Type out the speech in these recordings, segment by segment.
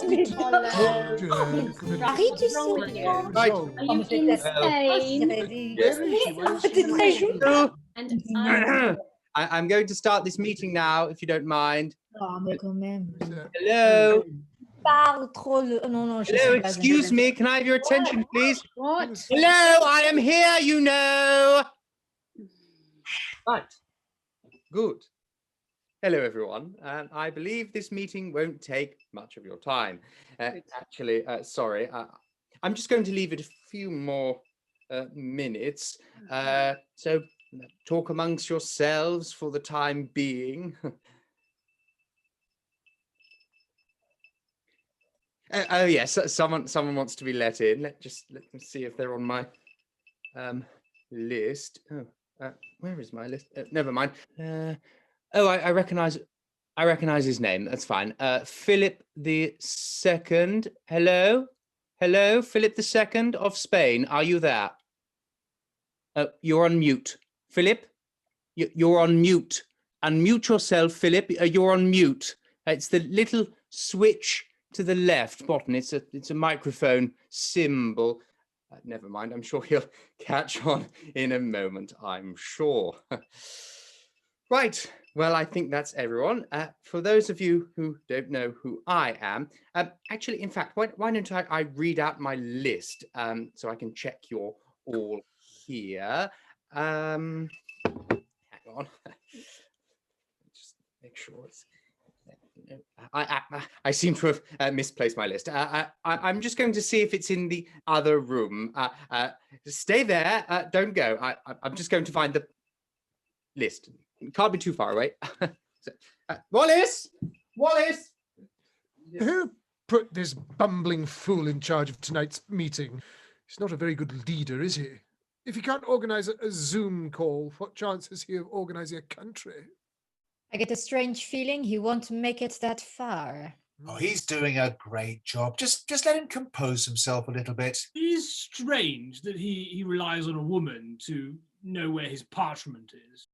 Marie, tu sais. Right. Are you insane? And I'm going to start this meeting now, if you don't mind. Ah, mais quand même. Hello. Parle trop le... Non, non, je Hello, sais pas. excuse me. Can I have your attention, please? what? Hello, I am here, you know. Right. Good. Hello, everyone. I believe this meeting won't take much of your time. Actually, sorry. I'm just going to leave it a few more minutes. So talk amongst yourselves for the time being. Oh yes, someone wants to be let in. Let me see if they're on my list. Oh, where is my list? Never mind. Oh, I recognize his name. That's fine. Philip II. Hello, Philip II of Spain. Are you there? You're on mute, Philip. You're on mute. Unmute yourself, Philip. You're on mute. It's the little switch to the left button. It's a microphone symbol. Never mind. I'm sure he'll catch on in a moment. I'm sure. Right. Well, I think that's everyone. For those of you who don't know who I am, actually, in fact, why don't I read out my list so I can check you're all here. Hang on. Just make sure it's. I seem to have misplaced my list. I'm just going to see if it's in the other room. Stay there. Don't go. I'm just going to find the list. It can't be too far away. Wallace! Who put this bumbling fool in charge of tonight's meeting? He's not a very good leader, is he? If he can't organize a Zoom call, what chance has he of organizing a country? I get a strange feeling he won't make it that far. Oh, he's doing a great job. Just let him compose himself a little bit. It is strange that he relies on a woman to know where his parchment is.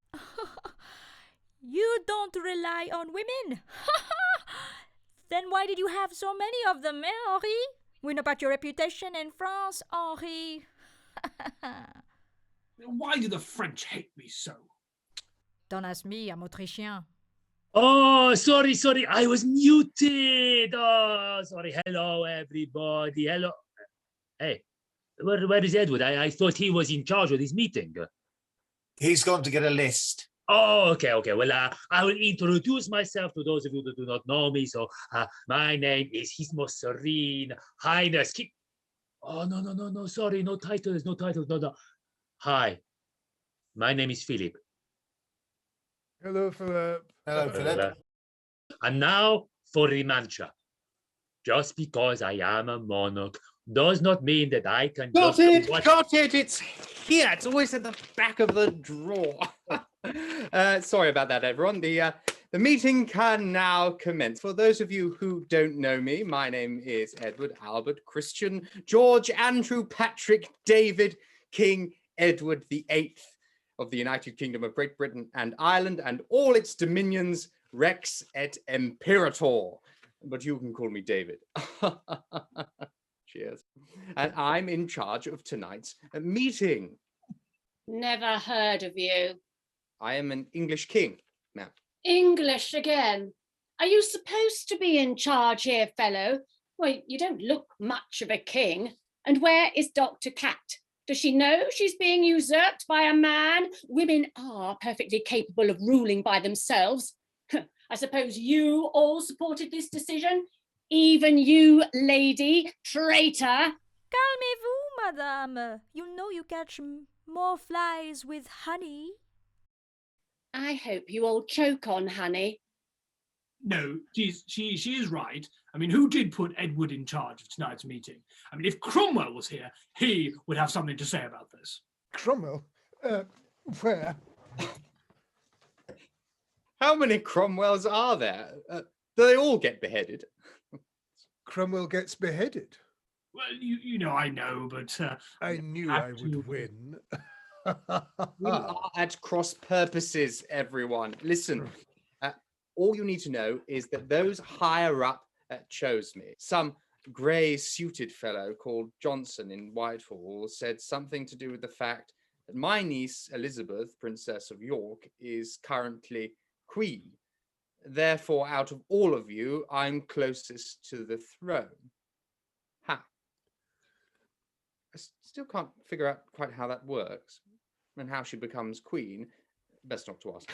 You don't rely on women? Then why did you have so many of them, Henri? We know about your reputation in France, Henri. Why do the French hate me so? Don't ask me, I'm Autrichien. Oh, sorry, I was muted. Oh, sorry. Hello, everybody. Hello. Hey, where is Edward? I thought he was in charge of this meeting. He's gone to get a list. Oh, okay. Well, I will introduce myself to those of you that do not know me. So, my name is His Most Serene Highness. Oh, no. Sorry, no titles. No. Hi, my name is Philip. Hello, Philip. Hello, Philip. And now for Rimancha. Just because I am a monarch does not mean that I can Got it. It's here. It's always at the back of the drawer. Sorry about that, everyone. The meeting can now commence. For those of you who don't know me, my name is Edward Albert Christian George Andrew Patrick David King Edward VIII of the United Kingdom of Great Britain and Ireland and all its dominions, Rex et Imperator. But you can call me David. Cheers. And I'm in charge of tonight's meeting. Never heard of you. I am an English king, ma'am. English again. Are you supposed to be in charge here, fellow? Well, you don't look much of a king. And where is Dr. Cat? Does she know she's being usurped by a man? Women are perfectly capable of ruling by themselves. I suppose you all supported this decision? Even you, lady, traitor. Calmez-vous, madame. You know you catch more flies with honey. I hope you all choke on honey. No, she is right. I mean, who did put Edward in charge of tonight's meeting? I mean, if Cromwell was here, he would have something to say about this. Cromwell? Where? How many Cromwells are there? Do they all get beheaded? Cromwell gets beheaded? Well, you know, I know, but... I knew I would win. We are at cross purposes, everyone. Listen, all you need to know is that those higher up chose me. Some grey-suited fellow called Johnson in Whitehall said something to do with the fact that my niece, Elizabeth, Princess of York, is currently Queen. Therefore, out of all of you, I'm closest to the throne. Ha. I still can't figure out quite how that works and how she becomes queen. Best not to ask.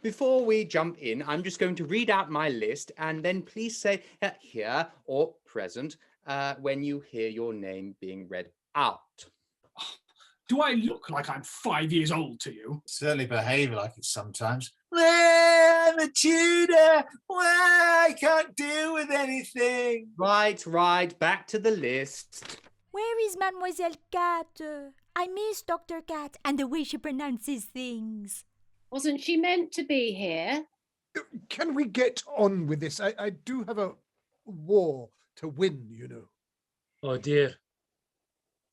Before we jump in, I'm just going to read out my list and then please say here or present when you hear your name being read out. Do I look like I'm 5 years old to you? Certainly behave like it sometimes. Well, I'm a Tudor. Well, I can't deal with anything. Right. Back to the list. Where is Mademoiselle Cat? I miss Dr. Cat and the way she pronounces things. Wasn't she meant to be here? Can we get on with this? I do have a war to win, you know. Oh dear.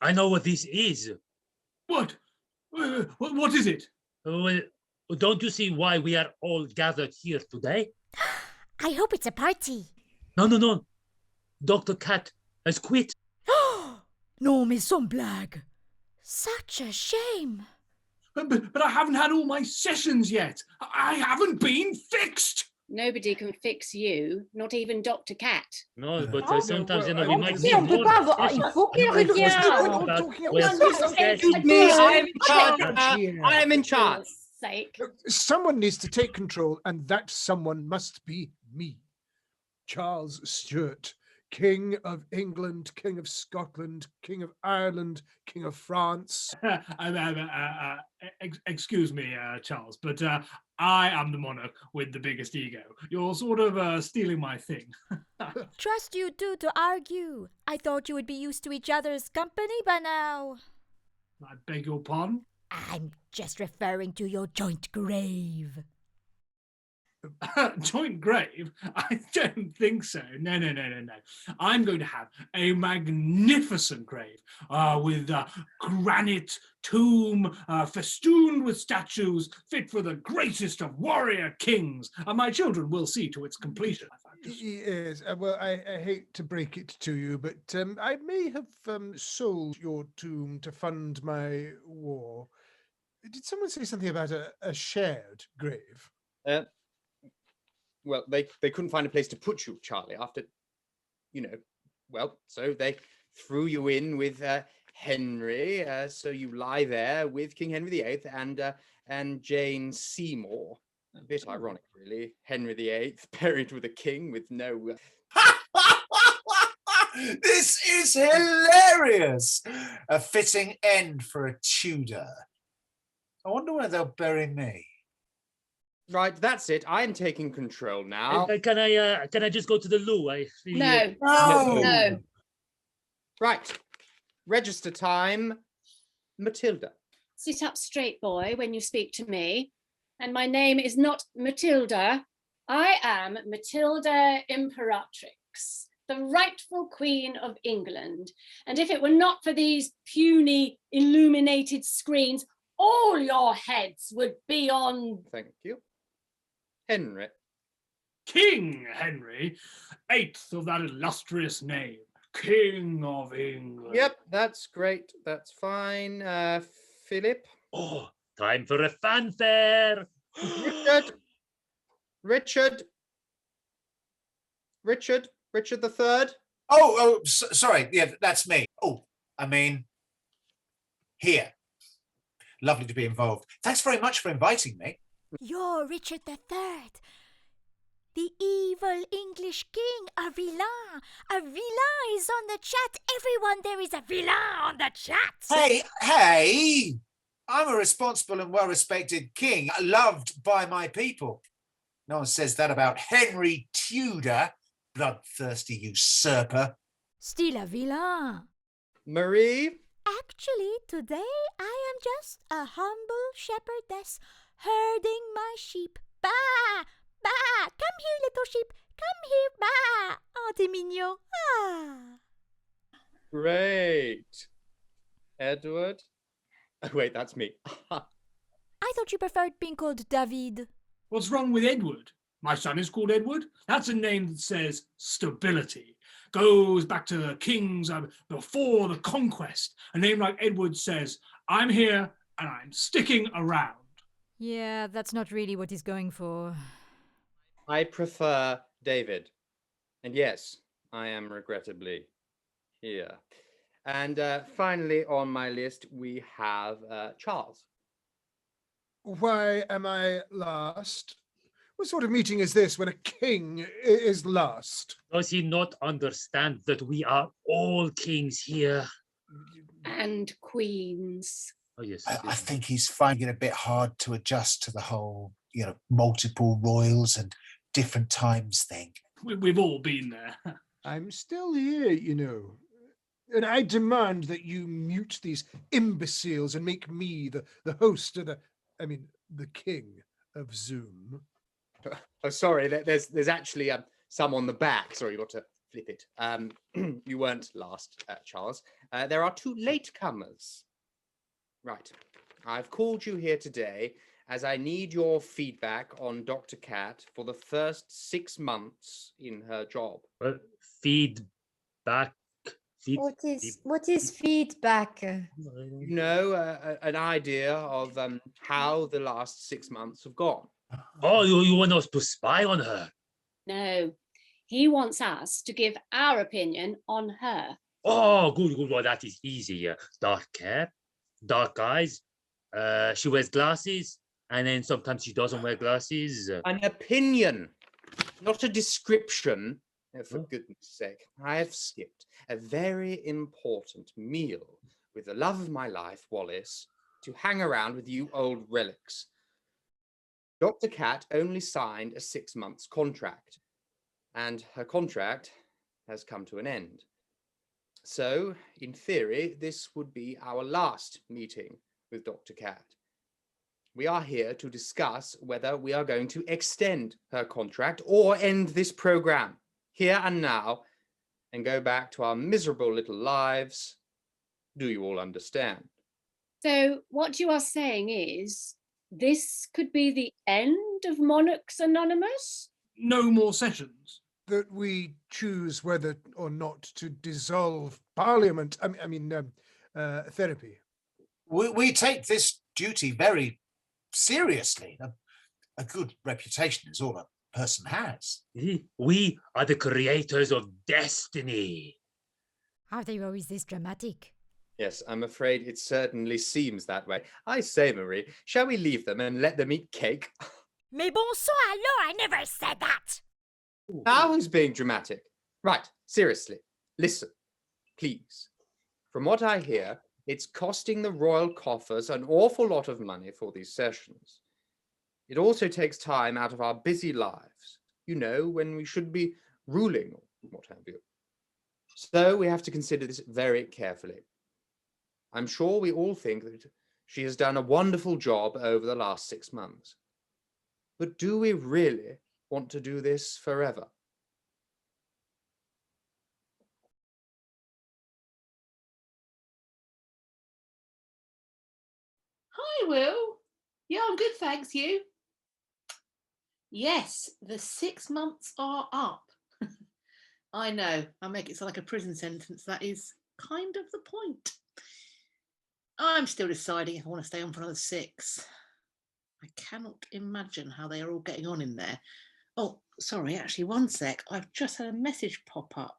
I know what this is. What? What is it? Well, don't you see why we are all gathered here today? I hope it's a party. No. Dr. Cat has quit. No, mais sans blague. Such a shame. But I haven't had all my sessions yet. I haven't been fixed. Nobody can fix you, not even Dr. Cat. No, but Oh, sometimes, well, we I might mean, need on peut more pas avoir. sessions. Il faut qu'il You might revienne. talk Yeah. about where success Excuse me, I am in charge. I am in charge. For sake. Someone needs to take control, and that someone must be me. Charles Stuart, King of England, King of Scotland, King of Ireland, King of France. Excuse me, Charles, but I am the monarch with the biggest ego. You're sort of stealing my thing. Trust you two to argue. I thought you would be used to each other's company by now. I beg your pardon? I'm just referring to your joint grave. Joint grave? I don't think so. No. I'm going to have a magnificent grave with granite tomb festooned with statues fit for the greatest of warrior kings. My children will see to its completion. Yes, well, I hate to break it to you, but I may have sold your tomb to fund my war. Did someone say something about a shared grave? Well, they couldn't find a place to put you, Charlie, after, so they threw you in with Henry, so you lie there with King Henry VIII and Jane Seymour. A bit ironic, really. Henry VIII buried with a king with no... This is hilarious. A fitting end for a Tudor. I wonder where they'll bury me. Right, that's it. I'm taking control now. Can I just go to the loo? I feel No. Right. Register time. Matilda. Sit up straight, boy, when you speak to me. And my name is not Matilda. I am Matilda Imperatrix, the rightful Queen of England. And if it were not for these puny illuminated screens, all your heads would be on... Thank you. Henry. King Henry, 8th of that illustrious name, King of England. Yep, that's great. That's fine. Philip. Oh, time for a fanfare. Richard the Third. Sorry. Yeah, that's me. Oh, I mean, here. Lovely to be involved. Thanks very much for inviting me. You're Richard III, the evil English king, a villain. A villain is on the chat. Everyone, there is a villain on the chat. Hey! I'm a responsible and well-respected king, loved by my people. No one says that about Henry Tudor, bloodthirsty usurper. Still a villain. Marie. Actually, today I am just a humble shepherdess herding my sheep. Bah! Bah! Come here, little sheep. Come here. Bah! Oh, t'es mignon. Ah! Great. Edward. Oh, wait, that's me. I thought you preferred being called David. What's wrong with Edward? My son is called Edward. That's a name that says stability. Goes back to kings before the conquest. A name like Edward says, I'm here and I'm sticking around. Yeah, that's not really what he's going for. I prefer David. And yes, I am regrettably here. And finally on my list, we have Charles. Why am I last? What sort of meeting is this when a king is last? Does he not understand that we are all kings here? And queens. Oh, yes. I think he's finding it a bit hard to adjust to the whole, multiple royals and different times thing. We've all been there. I'm still here, And I demand that you mute these imbeciles and make me the host of the king of Zoom. Oh, sorry, there's actually some on the back. Sorry, you got to flip it. You weren't last, Charles. There are 2 latecomers. Right. I've called you here today as I need your feedback on Dr. Cat for the first 6 months in her job. Feedback. What is feedback? You know, an idea of how the last 6 months have gone. Oh, you want us to spy on her? No, he wants us to give our opinion on her. Oh, good. Well, that is easy. Dark hair, dark eyes. She wears glasses, and then sometimes she doesn't wear glasses. An opinion, not a description. Oh, for goodness sake, I have skipped a very important meal with the love of my life, Wallace, to hang around with you old relics. Dr. Cat only signed a 6 months contract, and her contract has come to an end. So, in theory, this would be our last meeting with Dr. Cat. We are here to discuss whether we are going to extend her contract or end this program here and now and go back to our miserable little lives. Do you all understand? So what you are saying is this could be the end of Monarchs Anonymous? No more sessions. That we choose whether or not to dissolve Parliament. Therapy. We take this duty very seriously. A good reputation is all a person has. We are the creators of destiny. Are they always this dramatic? Yes, I'm afraid it certainly seems that way. I say, Marie, shall we leave them and let them eat cake? Mais bon sang alors, I never said that! Now who's being dramatic? Right, seriously, listen, please. From what I hear, it's costing the royal coffers an awful lot of money for these sessions. It also takes time out of our busy lives, when we should be ruling or what have you. So we have to consider this very carefully. I'm sure we all think that she has done a wonderful job over the last 6 months. But do we really want to do this forever? Hi, Will. Yeah, I'm good, thanks. You? Yes, the 6 months are up. I know, I make it sound like a prison sentence. That is kind of the point. I'm still deciding if I want to stay on for another 6. I cannot imagine how they are all getting on in there. Oh, sorry, actually, one sec. I've just had a message pop up.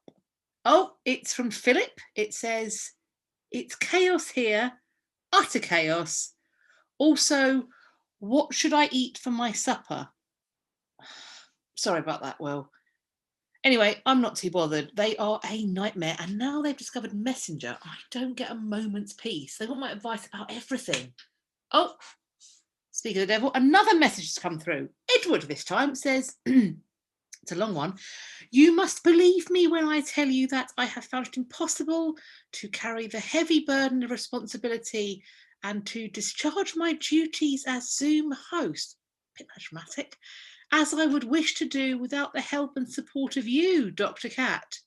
Oh, it's from Philip. It says, it's chaos here, utter chaos. Also, what should I eat for my supper? Sorry about that, Will. Anyway, I'm not too bothered. They are a nightmare. And now they've discovered Messenger. I don't get a moment's peace. They want my advice about everything. Oh, speaking of the devil, another message has come through. Edward this time says, it's a long one. You must believe me when I tell you that I have found it impossible to carry the heavy burden of responsibility and to discharge my duties as Zoom host, a bit dramatic, as I would wish to do without the help and support of you, Dr. Cat.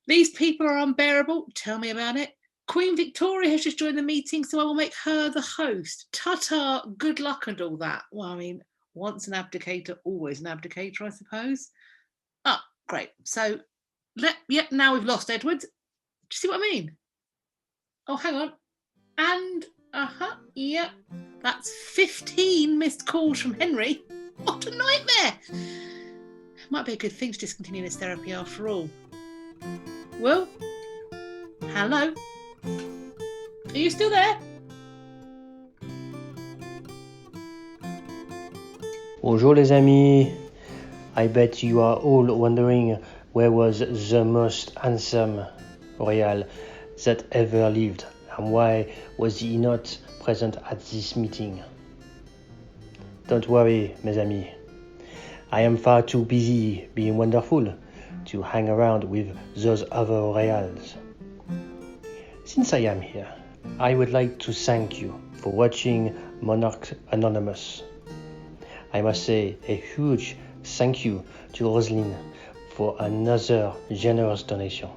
These people are unbearable. Tell me about it. Queen Victoria has just joined the meeting, so I will make her the host. Ta-ta, good luck and all that. Well, I mean, Once an abdicator, always an abdicator, I suppose. Ah, great. So, now we've lost Edward. Do you see what I mean? Oh, hang on. And, yeah, that's 15 missed calls from Henry. What a nightmare. Might be a good thing to discontinue this therapy after all. Will? Hello? Are you still there? Bonjour les amis. I bet you are all wondering where was the most handsome royal that ever lived and why was he not present at this meeting. Don't worry, mes amis. I am far too busy being wonderful to hang around with those other royals. Since I am here, I would like to thank you for watching Monarchs Anonymous. I must say a huge thank you to Roselyne for another generous donation.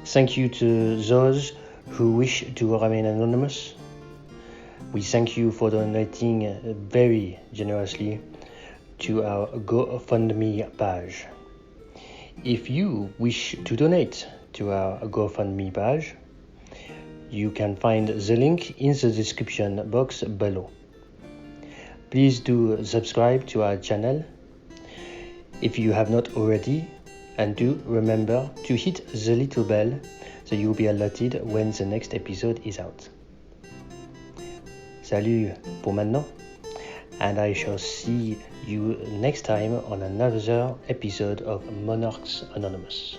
Thank you to those who wish to remain anonymous. We thank you for donating very generously to our GoFundMe page. If you wish to donate to our GoFundMe page, you can find the link in the description box below. Please do subscribe to our channel if you have not already, and do remember to hit the little bell so you'll be alerted when the next episode is out. Salut pour maintenant, and I shall see you next time on another episode of Monarchs Anonymous.